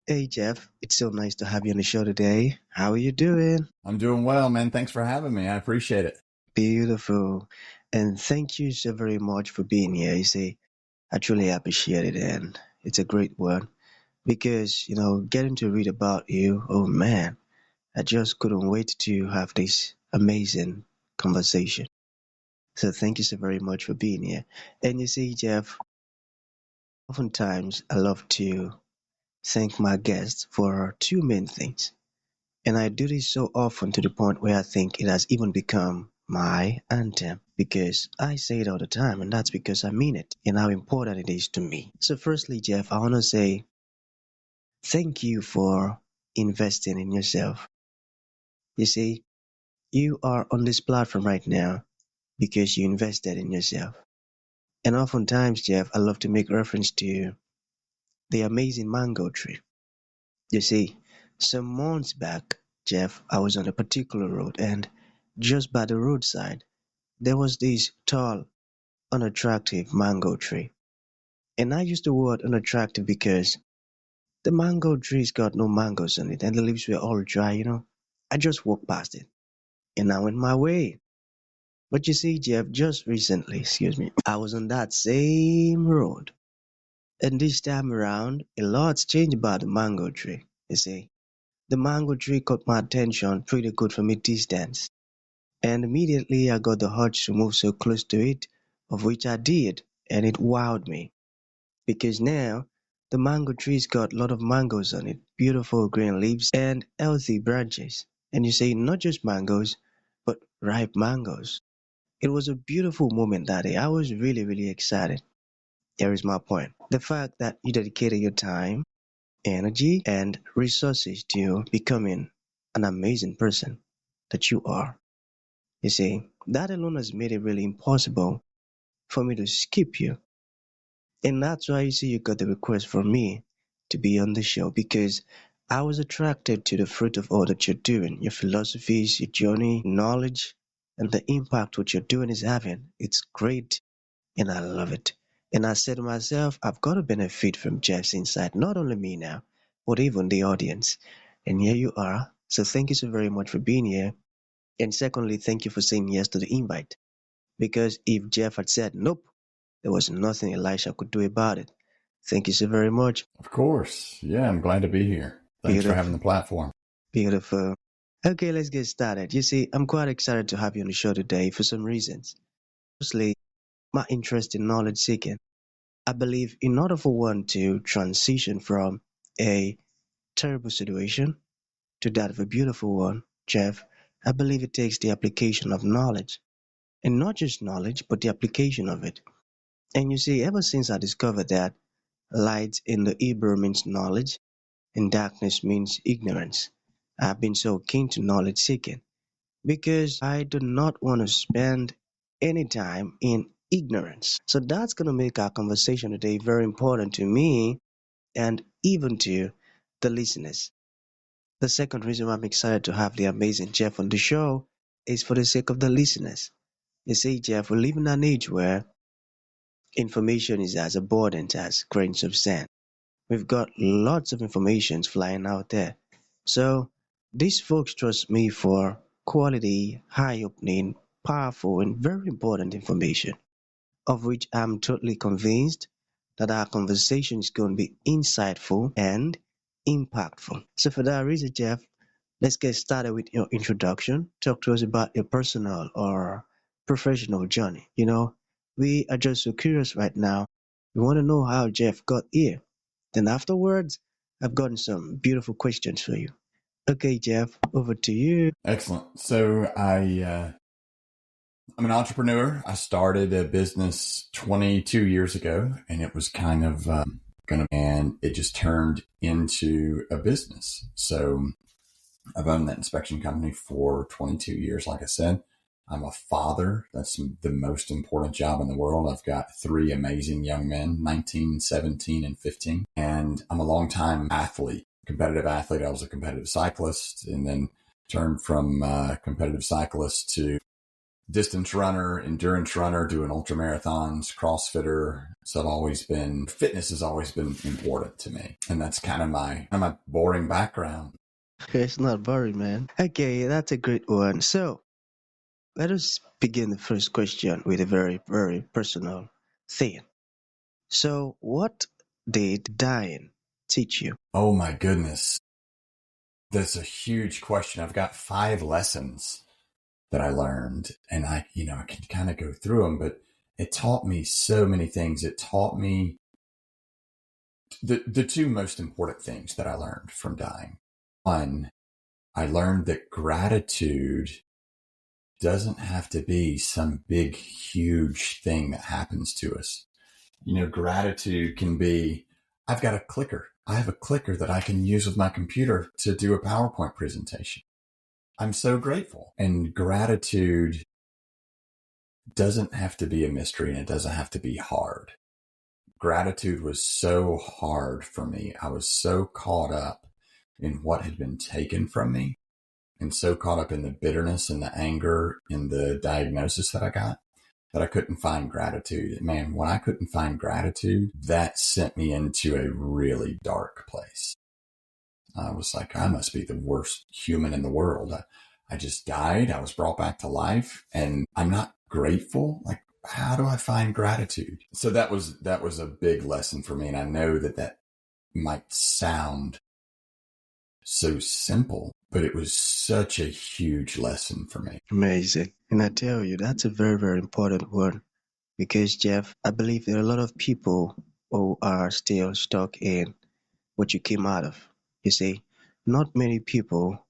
Hey Jeff, it's so nice to have you on the show today. How are you doing? I'm doing well, man. Thanks for having me. I appreciate it. Beautiful. And thank you so very much for being here. You see, I truly appreciate it and it's a great one because, getting to read about you, oh man, I just couldn't wait to have this amazing conversation. So thank you so very much for being here. And you see, Jeff, oftentimes I love to thank my guests for two main things. And I do this so often to the point where I think it has even become my anthem because I say it all the time, and that's because I mean it and how important it is to me. So, firstly, Jeff, I want to say thank you for investing in yourself. You see, you are on this platform right now because you invested in yourself. And oftentimes, Jeff, I love to make reference to the amazing mango tree. You see, some months back, Jeff, I was on a particular road and just by the roadside, there was this tall, unattractive mango tree. And I use the word unattractive because the mango tree's got no mangoes on it and the leaves were all dry. I just walked past it and I went my way. But you see, Jeff, just recently, excuse me, I was on that same road. And this time around, a lot's changed about the mango tree. You see, the mango tree caught my attention pretty good from a distance. And immediately I got the urge to move so close to it, of which I did, and it wowed me. Because now the mango tree's got a lot of mangoes on it, beautiful green leaves and healthy branches. And you see, not just mangoes, but ripe mangoes. It was a beautiful moment that day. I was really, really excited. Here is my point. The fact that you dedicated your time, energy, and resources to becoming an amazing person that you are. You see, that alone has made it really impossible for me to skip you. And that's why you see you got the request from me to be on the show because I was attracted to the fruit of all that you're doing, your philosophies, your journey, knowledge, and the impact what you're doing is having. It's great and I love it. And I said to myself, I've got to benefit from Jeff's insight, not only me now, but even the audience. And here you are. So thank you so very much for being here. And secondly, thank you for saying yes to the invite. Because if Jeff had said nope, there was nothing Elisha could do about it. Thank you so very much. Of course. Yeah, I'm glad to be here. Thanks for having Beautiful. the platform. Beautiful. Okay, let's get started. You see, I'm quite excited to have you on the show today for some reasons. Firstly, my interest in knowledge seeking. I believe in order for one to transition from a terrible situation to that of a beautiful one, Jeff, I believe it takes the application of knowledge. And not just knowledge, but the application of it. And you see, ever since I discovered that light in the Hebrew means knowledge and darkness means ignorance, I've been so keen to knowledge seeking because I do not want to spend any time in ignorance. So that's going to make our conversation today very important to me and even to the listeners. The second reason why I'm excited to have the amazing Jeff on the show is for the sake of the listeners. You see, Jeff, we live in an age where information is as abundant as grains of sand. We've got lots of informations flying out there. So these folks trust me for quality, eye-opening, powerful, and very important information, of which I'm totally convinced that our conversation is going to be insightful and impactful. So for that reason, Jeff, let's get started with your introduction. Talk to us about your personal or professional journey. We are just so curious right now. We want to know how Jeff got here. Then afterwards, I've gotten some beautiful questions for you. Okay, Jeff, over to you. Excellent. I'm an entrepreneur. I started a business 22 years ago, and it was kind of and it just turned into a business. So I've owned that inspection company for 22 years. Like I said, I'm a father. That's the most important job in the world. I've got three amazing young men, 19, 17, and 15. And I'm a longtime athlete, competitive athlete. I was a competitive cyclist and then turned from competitive cyclist to distance runner, endurance runner, doing ultra marathons, CrossFitter. So fitness has always been important to me. And that's kind of my boring background. It's not boring, man. Okay, that's a great one. So let us begin the first question with a very, very personal thing. So, what did dying teach you? Oh my goodness. That's a huge question. I've got 5 lessons that I learned, and I can kind of go through them, but it taught me so many things. It taught me the 2 most important things that I learned from dying. One, I learned that gratitude doesn't have to be some big, huge thing that happens to us. Gratitude can be, I've got a clicker. I have a clicker that I can use with my computer to do a PowerPoint presentation. I'm so grateful. And gratitude doesn't have to be a mystery, and it doesn't have to be hard. Gratitude was so hard for me. I was so caught up in what had been taken from me, and so caught up in the bitterness and the anger in the diagnosis that I got, that I couldn't find gratitude. Man, when I couldn't find gratitude, that sent me into a really dark place. I was like, I must be the worst human in the world. I just died. I was brought back to life, and I'm not grateful. Like, how do I find gratitude? So that was a big lesson for me. And I know that might sound so simple, but it was such a huge lesson for me. Amazing. And I tell you, that's a very, very important one because, Jeff, I believe there are a lot of people who are still stuck in what you came out of. You see, not many people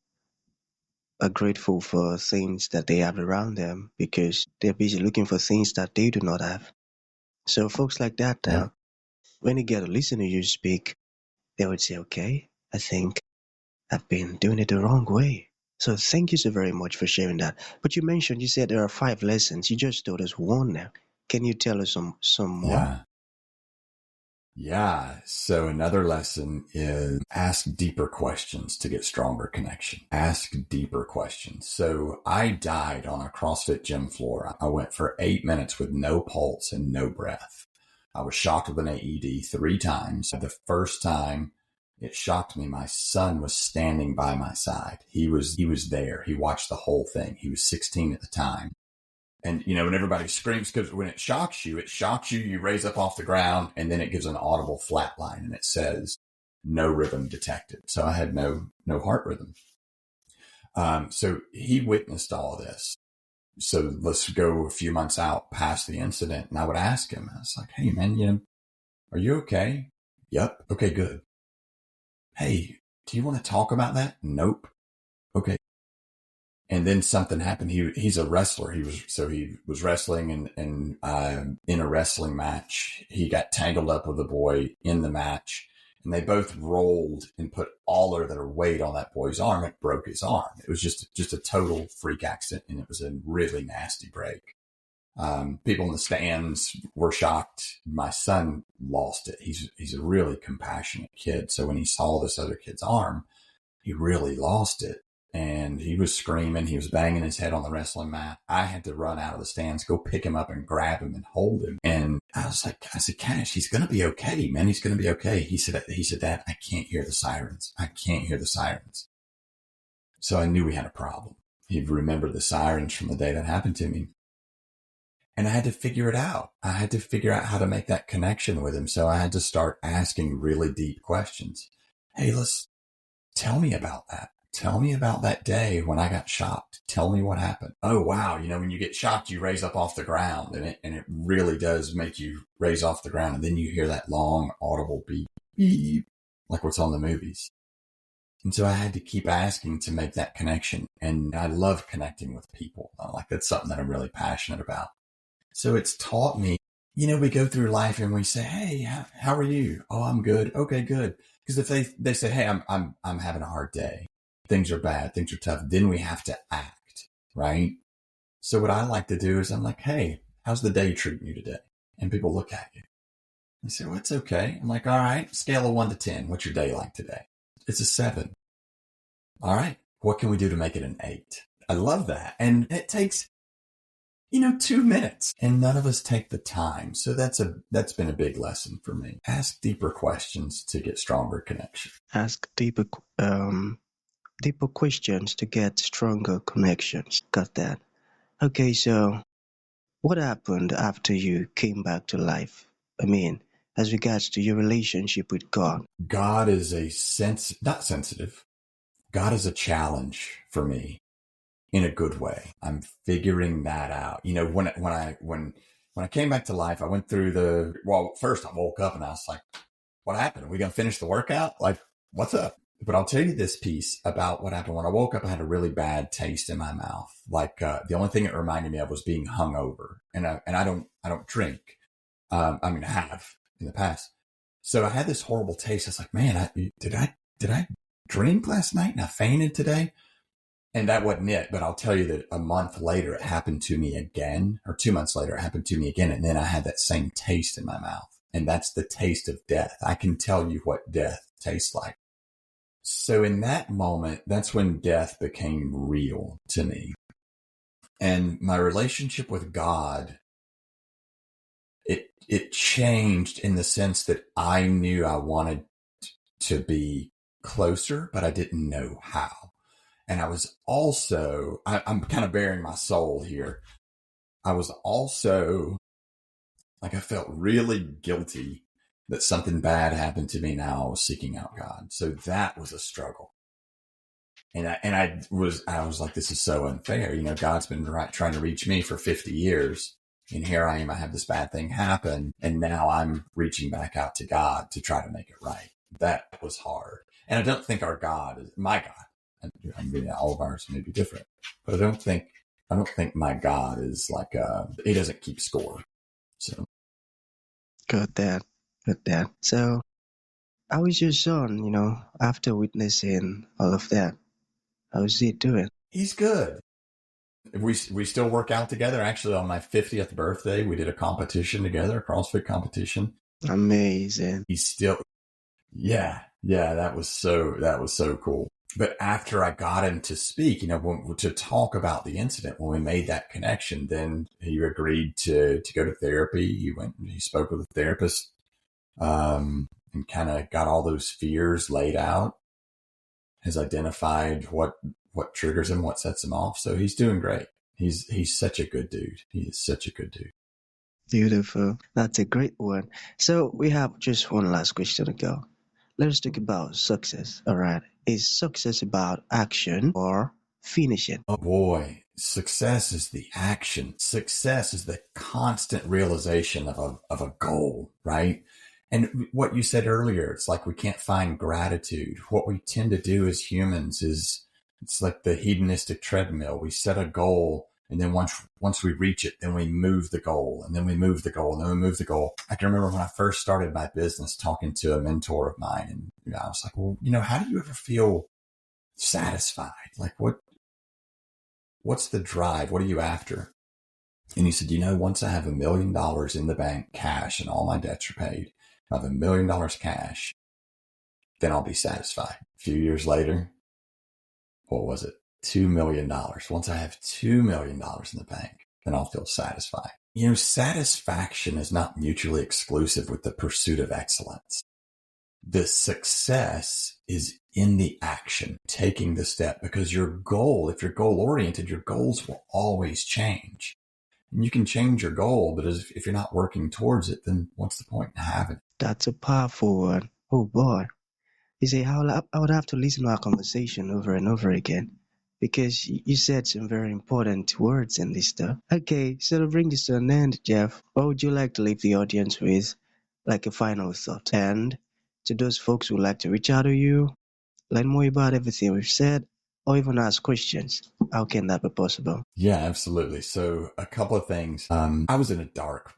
are grateful for things that they have around them because they're busy looking for things that they do not have. So, folks like that, Yep. when they get to listen to you speak, they would say, okay, I think I've been doing it the wrong way. So thank you so very much for sharing that. But you said there are 5 lessons. You just told us one now. Can you tell us some more? Yeah. Yeah. So another lesson is ask deeper questions to get stronger connection. Ask deeper questions. So I died on a CrossFit gym floor. I went for 8 minutes with no pulse and no breath. I was shocked with an AED 3 times. The first time it shocked me, my son was standing by my side. He was there. He watched the whole thing. He was 16 at the time. And, when everybody screams, because when it shocks you, you raise up off the ground, and then it gives an audible flat line, and it says, no rhythm detected. So I had no heart rhythm. So he witnessed all of this. So let's go a few months out past the incident, and I would ask him, I was like, hey, man, are you okay? Yep. Okay, good. Hey, do you want to talk about that? Nope. Okay. And then something happened. He's a wrestler. He was wrestling, and in a wrestling match, he got tangled up with a boy in the match, and they both rolled and put all of their weight on that boy's arm. It broke his arm. It was just a total freak accident, and it was a really nasty break. People in the stands were shocked. My son lost it. He's a really compassionate kid. So when he saw this other kid's arm, he really lost it. And he was screaming. He was banging his head on the wrestling mat. I had to run out of the stands, go pick him up and grab him and hold him. And I said, Cash, he's going to be okay, man. He's going to be okay. He said, Dad, I can't hear the sirens. I can't hear the sirens. So I knew we had a problem. He remembered the sirens from the day that happened to me. And I had to figure it out. I had to figure out how to make that connection with him. So I had to start asking really deep questions. Hey, tell me about that. Tell me about that day when I got shocked. Tell me what happened. Oh, wow. When you get shocked, you raise up off the ground, and it really does make you raise off the ground. And then you hear that long audible beep, beep, like what's on the movies. And so I had to keep asking to make that connection. And I love connecting with people. Like, that's something that I'm really passionate about. So it's taught me, we go through life and we say, hey, how are you? Oh, I'm good. Okay, good. Because if they say, hey, I'm having a hard day, things are bad, things are tough, then we have to act, right? So what I like to do is I'm like, hey, how's the day treating you today? And people look at you. They say, well, it's okay. I'm like, all right, scale of 1 to 10. What's your day like today? It's a 7. All right. What can we do to make it an 8? I love that. And it takes 2 minutes, and none of us take the time. So that's been a big lesson for me. Ask deeper questions to get stronger connection. Ask deeper questions to get stronger connections. Got that. Okay, so what happened after you came back to life? I mean, as regards to your relationship with God. God is not sensitive. God is a challenge for me in a good way. I'm figuring that out. When I came back to life, I went through first I woke up and I was like, what happened? Are we going to finish the workout? Like, what's up? But I'll tell you this piece about what happened. When I woke up, I had a really bad taste in my mouth. Like, the only thing it reminded me of was being hungover. And I don't drink. I have in the past. So I had this horrible taste. I was like, man, did I drink last night and I fainted today? And that wasn't it. But I'll tell you that a month later, it happened to me again, or 2 months later, it happened to me again. And then I had that same taste in my mouth. And that's the taste of death. I can tell you what death tastes like. So in that moment, that's when death became real to me. And my relationship with God, it changed in the sense that I knew I wanted to be closer, but I didn't know how. And I was also, I'm kind of bearing my soul here. I was also like, I felt really guilty that something bad happened to me. Now I was seeking out God. So that was a struggle. And I was like, this is so unfair. God's been trying to reach me for 50 years. And here I am. I have this bad thing happen. And now I'm reaching back out to God to try to make it right. That was hard. And I don't think our God is my God. I mean, all of ours may be different, but I don't think my God is like, he doesn't keep score. So. Got that. So, how is your son, after witnessing all of that? How's he doing? He's good. We still work out together. Actually, on my 50th birthday, we did a competition together, a CrossFit competition. Amazing. He's still, yeah, that was so cool. But after I got him to speak, to talk about the incident, when we made that connection, then he agreed to go to therapy. He spoke with a therapist, and kind of got all those fears laid out, has identified what triggers him, what sets him off. So he's doing great. He's such a good dude. He is such a good dude. Beautiful. That's a great one. So we have just one last question to go. Let's talk about success. All right. Is success about action or finishing? Oh boy. Success is the action. Success is the constant realization of a goal, right? And what you said earlier, it's like we can't find gratitude. What we tend to do as humans is, it's like the hedonistic treadmill. We set a goal, and then once we reach it, then we move the goal, and then we move the goal, and then we move the goal. I can remember when I first started my business, talking to a mentor of mine, and I was like, well, how do you ever feel satisfied? Like, what's the drive? What are you after? And he said, once I have $1 million in the bank, cash, and all my debts are paid, I have $1 million cash, then I'll be satisfied. A few years later, what was it? $2 million. Once I have $2 million in the bank, then I'll feel satisfied. Satisfaction is not mutually exclusive with the pursuit of excellence. The success is in the action, taking the step, because if you're goal oriented, your goals will always change. And you can change your goal, but if you're not working towards it, then what's the point in having it? That's a powerful one. Oh boy. You see, I would have to listen to our conversation over and over again, because you said some very important words in this stuff. Okay, so to bring this to an end, Jeff, what would you like to leave the audience with, like a final thought? And to those folks who would like to reach out to you, learn more about everything we've said, or even ask questions, how can that be possible? Yeah, absolutely. So a couple of things. I was in a dark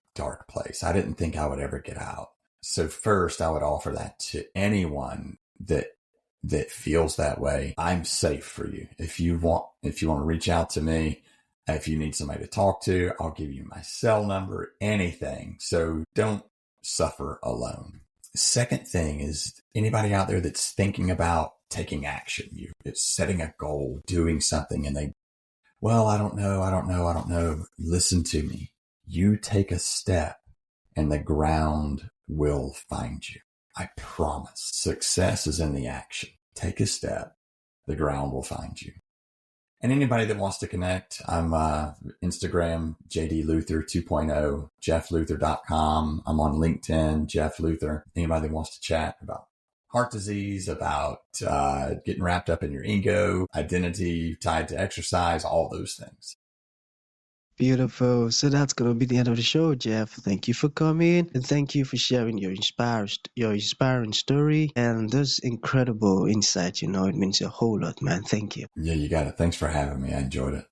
place. I didn't think I would ever get out. So first, I would offer that to anyone that feels that way. I'm safe for you. If you want to reach out to me, if you need somebody to talk to, I'll give you my cell number, anything. So don't suffer alone. Second thing is, anybody out there that's thinking about taking action, it's setting a goal, doing something, and Well, I don't know. Listen to me. You take a step and the ground will find you. I promise. Success is in the action. Take a step, the ground will find you. And anybody that wants to connect, I'm Instagram, JD Luther 2.0, jeffluther.com. I'm on LinkedIn, Jeff Luther. Anybody that wants to chat about heart disease, about getting wrapped up in your ego, identity tied to exercise, all those things. Beautiful. So that's gonna be the end of the show, Jeff. Thank you for coming and thank you for sharing your inspiring story and those incredible insights. It means a whole lot, man. Thank you. Yeah, you got it. Thanks for having me. I enjoyed it.